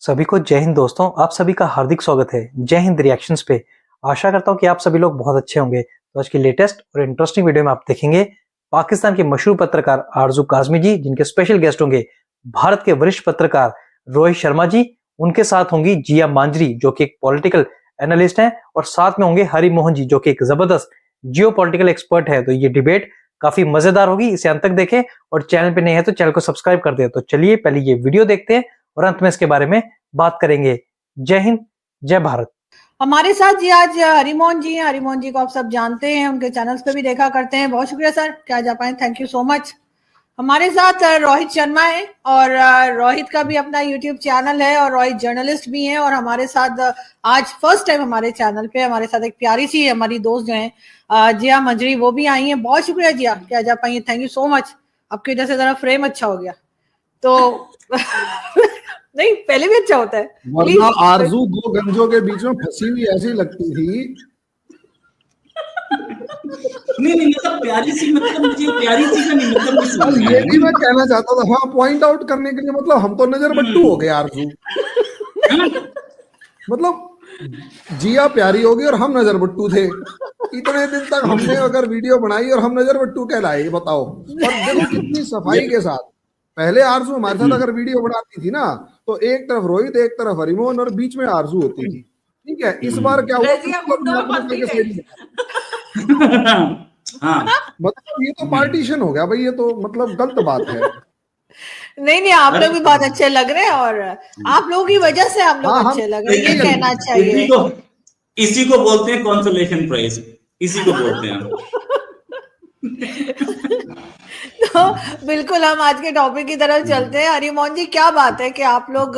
सभी को जय हिंद दोस्तों। आप सभी का हार्दिक स्वागत है जय हिंद रिएक्शंस पे। आशा करता हूँ कि आप सभी लोग बहुत अच्छे होंगे। तो आज की लेटेस्ट और इंटरेस्टिंग वीडियो में आप देखेंगे पाकिस्तान के मशहूर पत्रकार आरजू काज़मी जी, जिनके स्पेशल गेस्ट होंगे भारत के वरिष्ठ पत्रकार रोहित शर्मा जी। उनके साथ होंगी जिया मांजरी, जो कि एक पॉलिटिकल एनालिस्ट हैं, और साथ में होंगे हरि मोहन जी, जो कि एक जबरदस्त जियो पॉलिटिकल एक्सपर्ट है। तो ये डिबेट काफी मजेदार होगी, इसे अंत तक देखें और चैनल पे नए हैं तो चैनल को सब्सक्राइब कर दे। तो चलिए पहले ये वीडियो देखते हैं और अंत में इसके बारे में बात करेंगे। जय हिंद, जय भारत। हमारे साथ जी आज हरिमोहन जी हैं। हरिमोहन जी को आप सब जानते हैं, उनके चैनल्स पे भी देखा करते हैं। बहुत शुक्रिया सर, क्या जा पाए, थैंक यू सो मच। हमारे साथ रोहित शर्मा है और रोहित का भी अपना यूट्यूब चैनल है और रोहित जर्नलिस्ट भी हैं और हमारे साथ आज फर्स्ट टाइम हमारे चैनल पे हमारे साथ एक प्यारी सी हमारी दोस्त जो है जिया मंजरी, वो भी आई हैं। बहुत शुक्रिया जिया, क्या जा पाई, थैंक यू सो मच। आपकी वजह से जरा फ्रेम अच्छा हो गया तो नहीं, पहले भी अच्छा होता है। वरना आरजू दो गंजों के बीच में फंसी हुई ऐसी लगती थी। नहीं मतलब प्यारी सी, मतलब मुझे प्यारी सी का नहीं मतलब ये भी मैं कहना चाहता था, हाँ, पॉइंट आउट करने के लिए, मतलब हम तो नजर बट्टू हो गए आरजू। मतलब जिया प्यारी होगी और हम नजर बट्टू थे। इतने दिन तक हमने अगर वीडियो बनाई और हम नजर बट्टू कहलाए, बताओ। और देखो कितनी सफाई के साथ पहले आरजू हमारे साथ अगर वीडियो बनाती थी ना, तो एक तरफ रोहित, एक तरफ हरिमोहन और बीच में आरजू होती थी। ठीक है, इस बार क्या हुआ? मतलब ये तो पार्टीशन हो गया भाई, ये तो मतलब गलत बात है। नहीं, आप लोग भी बहुत अच्छे लग रहे हैं और आप लोगों की वजह से हम लोग अच्छे लग रहे हैं, ये कहना चाहिए। इसी को बोलते हैं कंसोलेशन प्राइज, इसी को बोलते हैं। तो बिल्कुल हम आज के टॉपिक की तरफ चलते हैं। हरिमोहन जी, क्या बात है कि आप लोग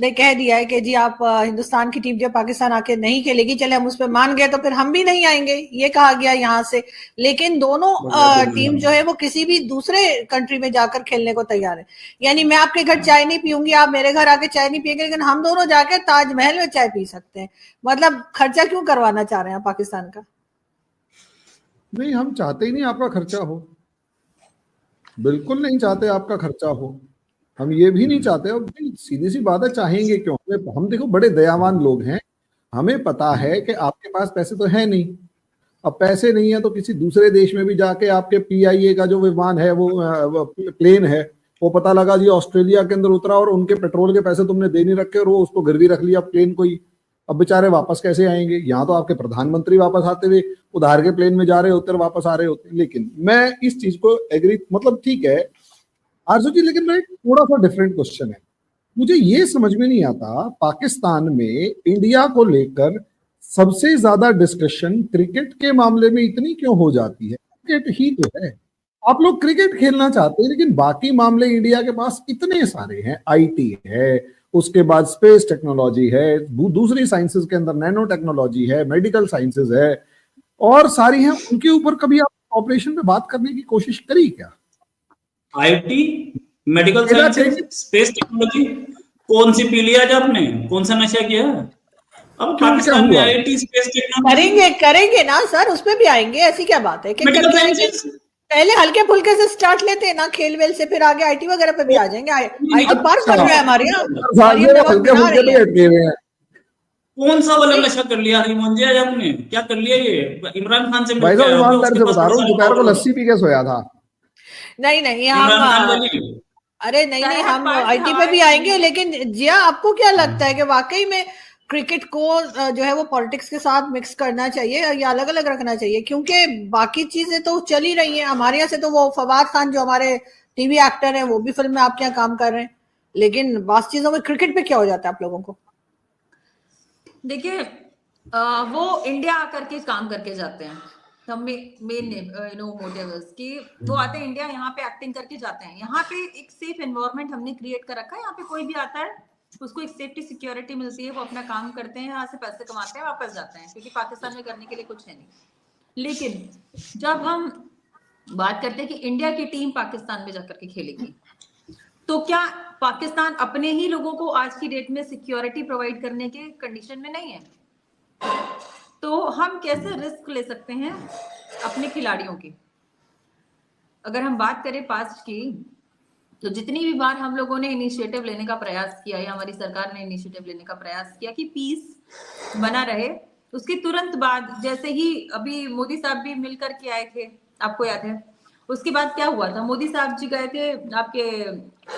ने कह दिया है कि जी आप हिंदुस्तान की टीम जब पाकिस्तान आके नहीं खेलेगी, चले हम उस पर मान गए, तो फिर हम भी नहीं आएंगे, ये कहा गया यहाँ से। लेकिन दोनों टीम जो है वो किसी भी दूसरे कंट्री में जाकर खेलने को तैयार है। यानी मैं आपके घर चाय नहीं पीऊंगी, आप मेरे घर आके चाय नहीं पियेंगे, लेकिन हम दोनों जाके ताजमहल में चाय पी सकते हैं। मतलब खर्चा क्यों करवाना चाह रहे हैं पाकिस्तान का? नहीं, हम चाहते ही नहीं आपका खर्चा हो, बिल्कुल नहीं चाहते आपका खर्चा हो। हम ये भी नहीं चाहते। अब सीधी सी बात है, चाहेंगे क्यों? हम देखो बड़े दयावान लोग हैं, हमें पता है कि आपके पास पैसे तो है नहीं। अब पैसे नहीं है तो किसी दूसरे देश में भी जाके आपके PIA का जो विमान है, वो प्लेन है, वो पता लगा जी ऑस्ट्रेलिया के अंदर उतरा और उनके पेट्रोल के पैसे तुमने दे नहीं रखे और वो उसको गिरवी रख लिया प्लेन को ही। अब बेचारे वापस कैसे आएंगे? यहाँ तो आपके प्रधानमंत्री वापस आते हुए उधार के प्लेन में जा रहे होते और वापस आ रहे होते। लेकिन मैं इस चीज को एग्री, मतलब ठीक है आरजू जी, लेकिन मैं थोड़ा सा डिफरेंट क्वेश्चन है। मुझे ये समझ में नहीं आता, पाकिस्तान में इंडिया को लेकर सबसे ज्यादा डिस्कशन क्रिकेट के मामले में इतनी क्यों हो जाती है? क्रिकेट ही तो है, आप लोग क्रिकेट खेलना चाहते हैं, लेकिन बाकी मामले इंडिया के पास इतने सारे हैं। IT है, उसके बाद स्पेस टेक्नोलॉजी है, दूसरी साइंसेस के अंदर नैनो टेक्नोलॉजी है, मेडिकल साइंसेस है, और सारी हैं। उनके ऊपर कभी आप ऑपरेशन पे बात करने की कोशिश करी क्या? IT, medical sciences, space technology, कौन सी पी लिया आपने? कौन सा नशा किया? अब पाकिस्तान में IT, स्पेस टेक्नोलॉजी करेंगे ना सर, उस पे भी आएंगे। ऐसी क्या बात है? मेडिकल साइंसेस पहले हल्के फुल्के से स्टार्ट लेते हैं ना, खेल वेल से, फिर आगे IT वगैरह पे भी आ जाएंगे। IT पार्क बन रहा है हमारे यहाँ। कौन सा वाला नशा कर लिया हरिमोहन जी आज आपने? क्या कर लिया? ये इमरान खान से भाई साहब ईमानदारी से बता रहा हूँ, दोपहर को लस्सी पी के सोया था। नहीं हम अरे नहीं, हम IT पे भी आएंगे। लेकिन जिया, आपको क्या लगता है कि वाकई में क्रिकेट को जो है वो पॉलिटिक्स के साथ मिक्स करना चाहिए या अलग अलग रखना चाहिए? क्योंकि बाकी चीजें तो चल ही रही हैं। हमारे यहाँ से तो वो फवाद खान जो हमारे टीवी एक्टर हैं, वो भी फिल्म में आपके यहाँ काम कर रहे हैं, लेकिन बाकी चीजों में क्रिकेट पे क्या हो जाता है आप लोगों को? देखिए, वो इंडिया आकर के काम करके जाते हैं। मेन मोटिव कि वो आते हैं इंडिया, यहाँ पे एक्टिंग करके जाते हैं। यहाँ पे एक सेफ एनवायरनमेंट हमने क्रिएट कर रखा है। यहाँ पे कोई भी आता है उसको एक सेफ्टी सिक्योरिटी मिलती है, वो अपना काम करते हैं, यहाँ से पैसे कमाते हैं, वापस जाते हैं, क्योंकि पाकिस्तान में करने के लिए कुछ है नहीं। लेकिन जब हम बात करते हैं कि इंडिया की टीम पाकिस्तान में जाकर के खेलेगी, तो क्या पाकिस्तान अपने ही लोगों को आज की डेट में सिक्योरिटी प्रोवाइड करने के कंडीशन में नहीं है? तो हम कैसे रिस्क ले सकते हैं अपने खिलाड़ियों की? अगर हम बात करें पास्ट की, तो जितनी भी बार हम लोगों ने इनिशिएटिव लेने का प्रयास किया या हमारी सरकार ने इनिशिएटिव लेने का प्रयास किया कि पीस बना रहे, उसके तुरंत बाद जैसे ही अभी मोदी साहब भी मिल करके आए थे, आपको याद है, उसके बाद क्या हुआ था, मोदी साहब जी गए थे आपके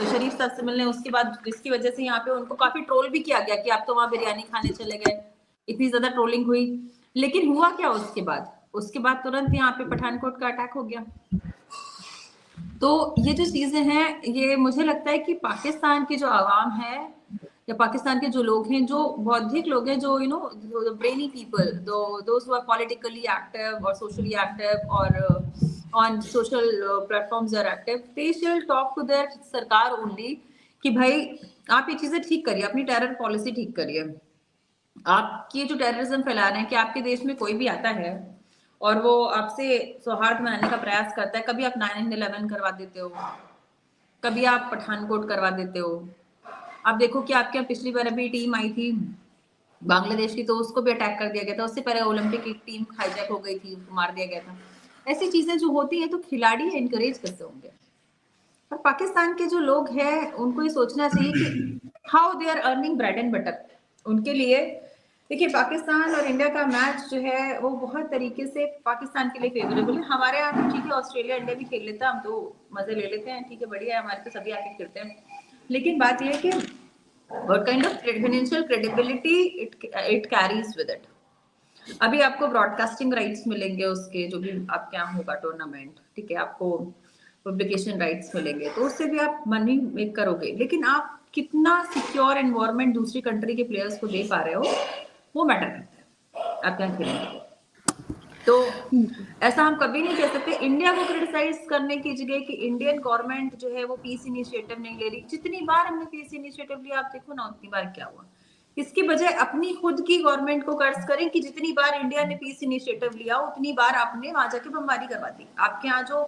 शरीफ साहब से मिलने, उसके बाद जिसकी वजह से यहाँ पे उनको काफी ट्रोल भी किया गया कि आप तो वहां बिरयानी खाने चले गए, इतनी ज्यादा ट्रोलिंग हुई। लेकिन हुआ क्या उसके बाद तुरंत यहाँ पे पठानकोट का अटैक हो गया। तो ये जो चीजें हैं, ये मुझे लगता है कि पाकिस्तान की जो आवाम है या पाकिस्तान के जो लोग हैं, जो बौद्धिक लोग हैं, जो brainy people, those who are politically active और सोशली एक्टिव और on social platforms are active, they shall talk to their सरकार ओनली कि भाई आप ये चीजें ठीक करिए, अपनी टेरर पॉलिसी ठीक करिए। आपकी जो टेररिज्म फैला रहे हैं कि आपके देश में कोई भी आता है और वो आपसे सौहार्द बनाने का प्रयास करता है, कभी आप 9/11 करवा देते हो, कभी आप पठानकोट करवा देते हो। आप देखो कि आपके यहाँ पिछली बार अभी टीम आई थी बांग्लादेश की, तो उसको भी अटैक कर दिया गया था। उससे पहले ओलंपिक की टीम हाईजैक हो गई थी, मार दिया गया था। ऐसी चीजें जो होती है तो खिलाड़ी एनकरेज कैसे होंगे? और पाकिस्तान के जो लोग हैं उनको ये सोचना चाहिए कि how they are earning bread and butter. उनके लिए देखिए, पाकिस्तान और इंडिया का मैच जो है वो बहुत तरीके से पाकिस्तान के लिए फेवरेबल है। हमारे यहाँ तो ठीक है, ऑस्ट्रेलिया इंडिया भी खेल लेता है, हम तो मजे ले लेते हैं, ठीक है, बढ़िया है, हमारे तो सभी आके खेलते हैं। लेकिन बात यह है कि what kind of financial credibility it carries with it. अभी आपको ब्रॉडकास्टिंग राइट्स मिलेंगे उसके, जो भी आपके यहाँ होगा टूर्नामेंट, ठीक है, आपको पब्लिकेशन राइट्स मिलेंगे, तो उससे भी आप मनी मेक करोगे। लेकिन आप कितना सिक्योर एनवायरनमेंट दूसरी कंट्री के प्लेयर्स को दे पा रहे हो, वो मैटर करता है आप क्या खेलेंगे। तो ऐसा हम कभी नहीं कह सकते इंडिया को क्रिटिसाइज करने की जगह कि इंडियन गवर्नमेंट जो है वो पीस इनिशिएटिव नहीं ले रही। जितनी बार हमने पीस इनिशिएटिव लिया, आप देखो ना उतनी बार क्या हुआ। इसकी बजाय अपनी खुद की गवर्नमेंट को कर्ज करें कि जितनी बार इंडिया ने पीस इनिशिएटिव लिया उतनी बार आपने वहां जाके बमबारी करवा दी। आपके यहाँ जो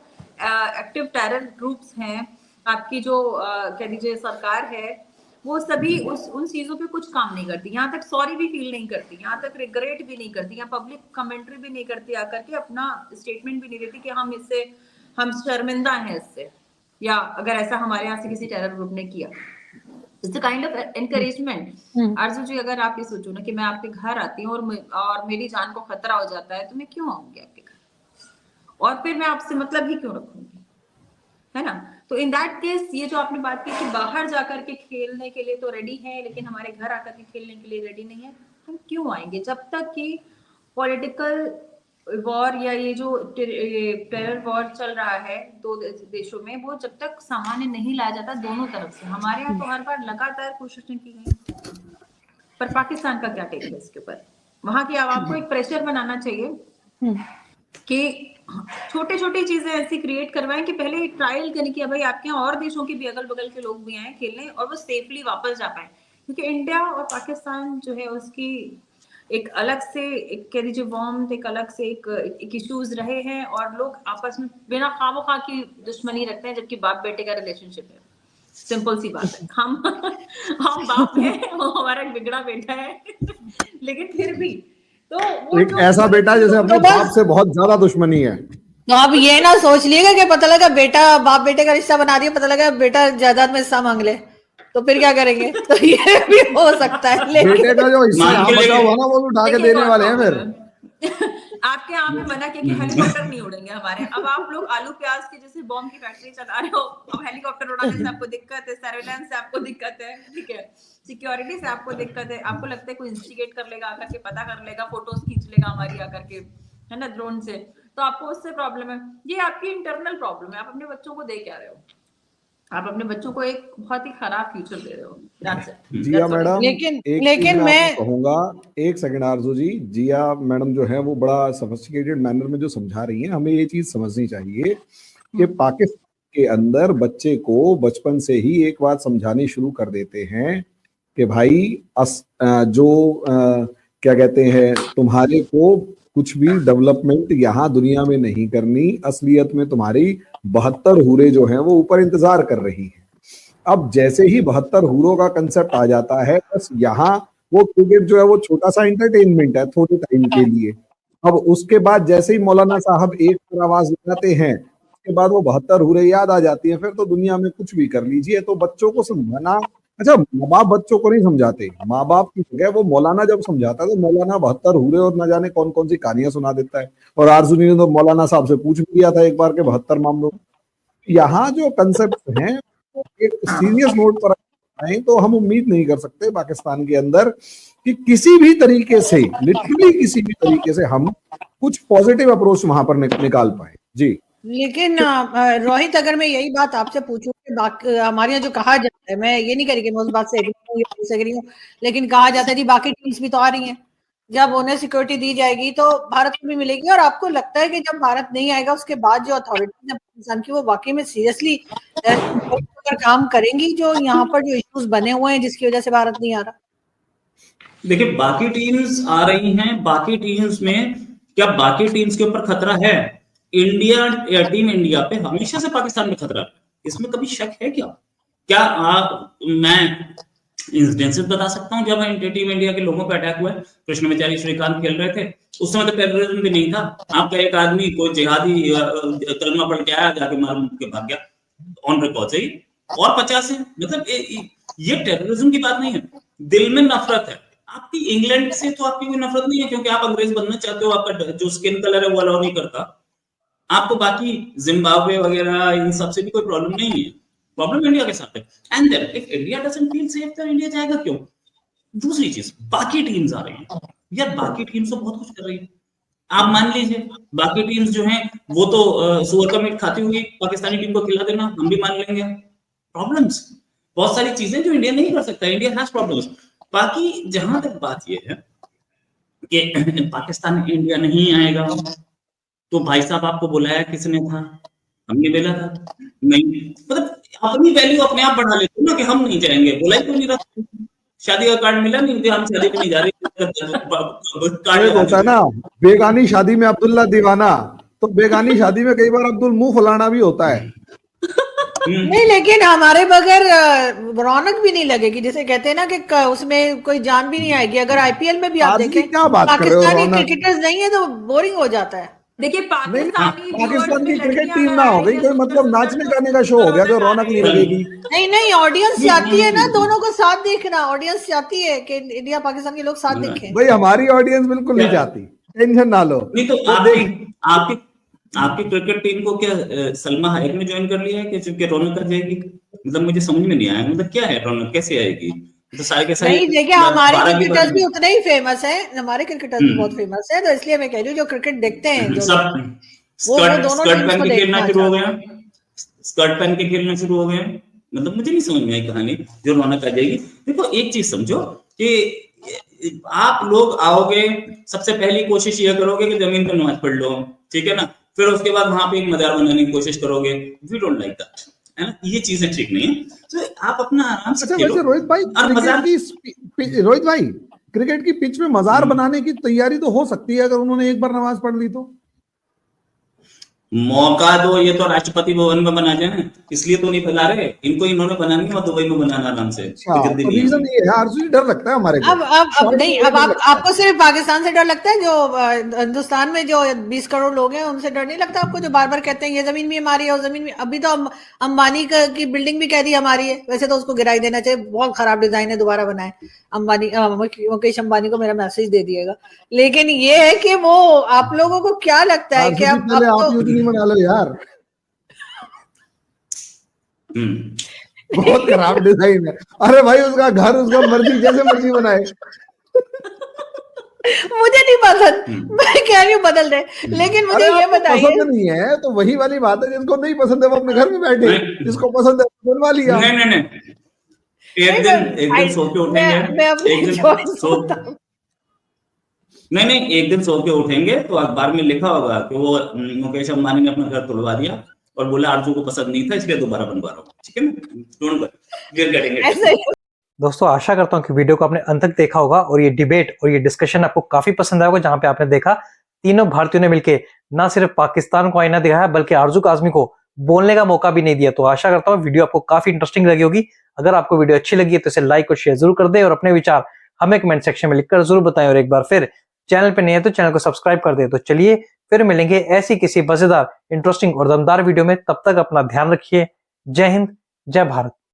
एक्टिव टेरर ग्रुप्स हैं, आपकी जो कह दीजिए सरकार है, वो सभी उन चीजों पे कुछ काम नहीं करती। यहाँ तक सॉरी भी फील नहीं करती, यहाँ तक रिग्रेट भी नहीं करती, यहाँ पब्लिक कमेंट्री भी नहीं करती, आकर के अपना स्टेटमेंट भी नहीं देती कि हम शर्मिंदा हैं इससे, या अगर ऐसा हमारे यहाँ से किसी टेरर ग्रुप ने किया। It's a kind of encouragement. आरजू जी, अगर आप ये सोचो ना कि मैं आपके घर आती हूँ और मेरी जान को खतरा हो जाता है, तो मैं क्यों आऊंगी आपके घर, और फिर मैं आपसे मतलब ही क्यों रखूंगी, है ना? तो इन दैट केस ये जो आपने बात की कि बाहर जाकर के खेलने के लिए तो रेडी है, लेकिन हमारे घर आकर के खेलने के लिए रेडी नहीं है, हम क्यों आएंगे? जब तक कि पॉलिटिकल वॉर या ये जो टेरर वॉर चल रहा है दो देशों में, वो जब तक सामान्य नहीं लाया जाता दोनों तरफ से। हमारे यहाँ तो हर बार लगातार कोशिशें की गई, पर पाकिस्तान का क्या टेक है इसके ऊपर? वहां की आवाम को एक प्रेशर बनाना चाहिए कि छोटे छोटी चीजें ऐसी क्रिएट करवाएं कि पहले एक ट्रायल करने की, भाई आपके यहाँ और देशों के भी अगल बगल के लोग भी आए खेलने और वो सेफली वापस जा पाए। क्योंकि इंडिया और पाकिस्तान जो है उसकी एक अलग से एक कह दीजिए वार्मथ, एक अलग से एक इश्यूज रहे हैं, और लोग आपस में बिना खामोखा की दुश्मनी रखते हैं, जबकि बाप बेटे का रिलेशनशिप है। सिंपल सी बात है, हम बाप है, वो हमारा बिगड़ा बेटा है लेकिन फिर भी तो वो एक ऐसा बेटा जैसे अपने बाप से बहुत ज्यादा दुश्मनी है। तो आप ये ना सोच लीजिएगा कि पता लगा बेटा बाप बेटे का रिश्ता बना दिया, पता लगा बेटा जायदाद में हिस्सा मांग ले, तो फिर क्या करेंगे? तो ये भी हो सकता है। लेकिन बेटे का जो हिस्सा बचा हुआ ना वो भी उठा के देने वाले हैं फिर। आपके यहाँ पे मना किया कि हेलीकॉप्टर नहीं उड़ेंगे हमारे। अब आप लोग आलू प्याज के जैसे बॉम्ब की फैक्ट्री चला रहे हो, अब हेलीकॉप्टर उड़ाने से आपको दिक्कत है, सर्वेलेंस से आपको दिक्कत है, ठीक है, सिक्योरिटी से आपको दिक्कत है, आपको लगता है कोई इंस्टिगेट कर लेगा, आकर के पता कर लेगा, फोटोज खींच लेगा हमारी आकर के, है ना, ड्रोन से, तो आपको उससे प्रॉब्लम है। ये आपकी इंटरनल प्रॉब्लम है। आप अपने बच्चों को दे क्या रहे हो? आप अपने बच्चों को एक बहुत ही खराब फ्यूचर दे रहे हो। जिया मैडम, लेकिन मैं कहूंगा, एक सेकंड आरजू जी, जिया मैडम जो है वो बड़ा सोफिस्टिकेटेड मैनर में जो समझा रही हैं, हमें ये चीज समझनी चाहिए कि पाकिस्तान के अंदर बच्चे को बचपन से ही एक बात समझानी शुरू कर देते हैं कि भाई क्या कहते हैं, तुम्हारे को कुछ भी डेवलपमेंट यहाँ दुनिया में नहीं करनी, असलियत में तुम्हारी 72 हूरें जो हैं वो ऊपर इंतजार कर रही हैं। अब जैसे ही 72 हूरों का कंसेप्ट आ जाता है, बस यहाँ वो क्रिकेट जो है वो छोटा सा एंटरटेनमेंट है थोड़े टाइम के लिए। अब उसके बाद जैसे ही मौलाना साहब एक पर आवाज लगाते हैं, के बाद वो 72 हुरे याद आ जाती है, फिर तो दुनिया में कुछ भी कर लीजिए। तो बच्चों को समझाना, अच्छा माँ बाप बच्चों को नहीं समझाते, माँ बाप की जगह वो मौलाना जब समझाता है तो मौलाना 72 हुरे और न जाने कौन कौन सी कहानियां सुना देता है। और आरजू ने तो मौलाना साहब से पूछ भी लिया था एक बार के 72 मामलों। यहाँ जो कंसेप्ट हैं तो एक सीरियस नोट पर आए तो हम उम्मीद नहीं कर सकते पाकिस्तान के अंदर कि किसी भी तरीके से, लिटरली किसी भी तरीके से हम कुछ पॉजिटिव अप्रोच वहां पर निकाल पाए। जी लेकिन रोहित, अगर मैं यही बात आपसे पूछूं कि हमारे यहाँ जो कहा जाता है, मैं ये नहीं करी कि मैं उस बात से एग्री हूं या डिसएग्री हूं, लेकिन कहा जाता है जी बाकी टीम्स भी तो आ रही हैं, जब उन्हें सिक्योरिटी दी जाएगी तो भारत को भी मिलेगी। और आपको लगता है कि जब भारत नहीं आएगा उसके बाद जो अथॉरिटीज है पाकिस्तान की, वो वाकई में सीरियसली काम करेंगी जो यहाँ पर जो इश्यूज बने हुए हैं जिसकी वजह से भारत नहीं आ रहा? देखिए, बाकी टीम्स आ रही हैं, बाकी टीम्स में क्या बाकी टीम्स के ऊपर खतरा है? इंडिया या टीम इंडिया पे हमेशा से पाकिस्तान में खतरा है, इसमें कभी शक है क्या? क्या मैं इंसिडेंसेस बता सकता हूं जब टीम इंडिया के लोगों पे अटैक हुआ है? कृष्णमाचारी श्रीकांत खेल रहे थे, उस समय तो टेररिज्म भी नहीं था। आपका एक आदमी कोई जिहादी कलमा पढ़ के आया, जाके मार के भाग गया, ऑन रिकॉर्ड से ही, और 50 है। मतलब ये टेररिज्म की बात नहीं है, दिल में नफरत है। आपकी इंग्लैंड से तो आपकी कोई नफरत नहीं है क्योंकि आप अंग्रेज बनना चाहते हो, आपका जो स्किन कलर है वो अलाउ नहीं करता आपको। बाकी जिम्बाब्वे वगैरह इन सब से भी कोई प्रॉब्लम नहीं है, प्रॉब्लम इंडिया के साथ है। And then if India doesn't feel safe तो इंडिया जाएगा क्यों? दूसरी चीज, बाकी टीम्स आ रही हैं यार, बाकी टीम्स तो बहुत कुछ कर रही है। आप मान लीजिए बाकी टीम्स जो हैं वो तो सुअर का मीट खाती होगी, पाकिस्तानी टीम को खिला देना, हम भी मान लेंगे। प्रॉब्लम्स बहुत सारी चीजें जो इंडिया नहीं कर सकता, इंडिया हैज प्रॉब्लम्स। बाकी जहां तक बात ये है कि पाकिस्तान इंडिया नहीं आएगा, तो भाई साहब आपको बुलाया किसने था? हमने बोला था नहीं। मतलब अपनी वैल्यू अपने आप बढ़ा लेते हो ना कि हम नहीं जाएंगे, बुलाई क्यों नहीं रहा? शादी का कार्ड मिला नहीं, हम शादी पे नहीं जा रहे। कार्ड होता है ना, बेगानी शादी में अब्दुल्ला दीवाना, तो बेगानी शादी में कई बार अब्दुल मुंह फुलाना भी होता है। नहीं, लेकिन हमारे बगैर रौनक भी नहीं लगेगी, जैसे कहते हैं ना कि उसमें कोई जान भी नहीं आएगी। अगर आईपीएल में भी आप देखें, क्या बात कर रहे हो, पाकिस्तानी क्रिकेटर्स नहीं है तो बोरिंग हो जाता है। देखिए, पाकिस्तान की क्रिकेट टीम ना हो गई, कोई मतलब नाचने गाने का शो हो गया जो रौनक नहीं लगेगी। नहीं, ऑडियंस चाहती है ना दोनों को साथ देखना, ऑडियंस चाहती है कि इंडिया पाकिस्तान के लोग साथ देखें। भाई हमारी ऑडियंस बिल्कुल नहीं चाहती, टेंशन ना लो। नहीं तो आपकी क्रिकेट टीम को क्या सलमा हायक ने ज्वाइन कर लिया है कि चूंकि रौनक कर जाएगी? मतलब मुझे समझ में नहीं आया, मतलब क्या है रौनक, कैसे आएगी? तो सारे के सारे नहीं, देखिए हमारे क्रिकेटर्स भी उतने ही फेमस हैं, हमारे क्रिकेटर्स भी बहुत फेमस है, तो इसलिए मैं कह रही हूँ जो क्रिकेट देखते हैं जो स्कर्ट पहन के खेलना शुरू हो गया, स्कर्ट पहन के खेलना शुरू हो गए। मतलब मुझे नहीं समझ में आई कहानी जो रौनक आ जाएगी। देखो एक चीज समझो कि आप लोग आओगे, सबसे पहली कोशिश ये करोगे कि जमीन पर नमाज पढ़ लो, ठीक है ना? फिर उसके बाद वहां पे एक मजार बनाने की कोशिश करोगे। वी डोंट लाइक दैट, है ना? ये चीजें ठीक नहीं है। तो आप अपना आराम से खेलो। वैसे रोहित भाई क्रिकेट की पिच में मजार बनाने की तैयारी तो हो सकती है अगर उन्होंने एक बार नमाज पढ़ ली तो। मौका दो, ये तो राष्ट्रपति भवन में बना जाए, इसलिए तो नहीं फैला रहे इनको, इन्होंने बनानी है दुबई में बनाना आराम से। रीजन ये है, आरजू डर लगता है हमारे को। अब नहीं, अब आपको सिर्फ पाकिस्तान से डर लगता है? जो हिंदुस्तान में जो 20 करोड़ लोग हैं उनसे डर नहीं लगता आपको, जो बार बार कहते हैं ये जमीन भी हमारी है, वो जमीन भी? अभी तो अंबानी की बिल्डिंग भी कह दी हमारी है, वैसे तो उसको गिराई देना चाहिए, बहुत खराब डिजाइन है, दोबारा बनाए। अंबानी, मुकेश अंबानी को मेरा मैसेज दे दिएगा। लेकिन ये है कि वो आप लोगों को क्या लगता है कि आप नहीं मना लो यार, बहुत खराब डिजाइन है। अरे भाई उसका घर उसका मर्जी, जैसे मर्जी बनाए। मुझे नहीं पसंद, मैं कह रही हूँ बदल दे, लेकिन मुझे ये बताइए, पसंद नहीं है तो वही वाली बात है, जिसको नहीं पसंद है वो अपने घर में बैठे, जिसको पसंद है वो बनवा लिया। नहीं एक दिन सो के उठेंगे, नहीं एक दिन सो के उठेंगे तो अखबार में लिखा होगा कि वो मुकेश अंबानी ने अपना घर तोड़वा दिया और बोला आरजू को पसंद नहीं था इसलिए दोबारा बनवा रहा हूँ, ठीक है ना? Don't worry. दोस्तों आशा करता हूँ कि वीडियो को आपने अंत तक देखा होगा और ये डिबेट और ये डिस्कशन आपको काफी पसंद आएगा, जहां पे आपने देखा तीनों भारतीयों ने मिलकर ना सिर्फ पाकिस्तान को आईना दिखाया बल्कि आरजू काज़मी को बोलने का मौका भी नहीं दिया। तो आशा करता हूँ वीडियो आपको काफी इंटरेस्टिंग लगी होगी। अगर आपको वीडियो अच्छी लगी है तो इसे लाइक और शेयर जरूर कर दे और अपने विचार हमें कमेंट सेक्शन में लिखकर जरूर बताएं। और एक बार फिर चैनल पे नहीं है तो चैनल को सब्सक्राइब कर दे। तो चलिए फिर मिलेंगे ऐसी किसी मजेदार, इंटरेस्टिंग और दमदार वीडियो में। तब तक अपना ध्यान रखिए। जय हिंद, जय भारत।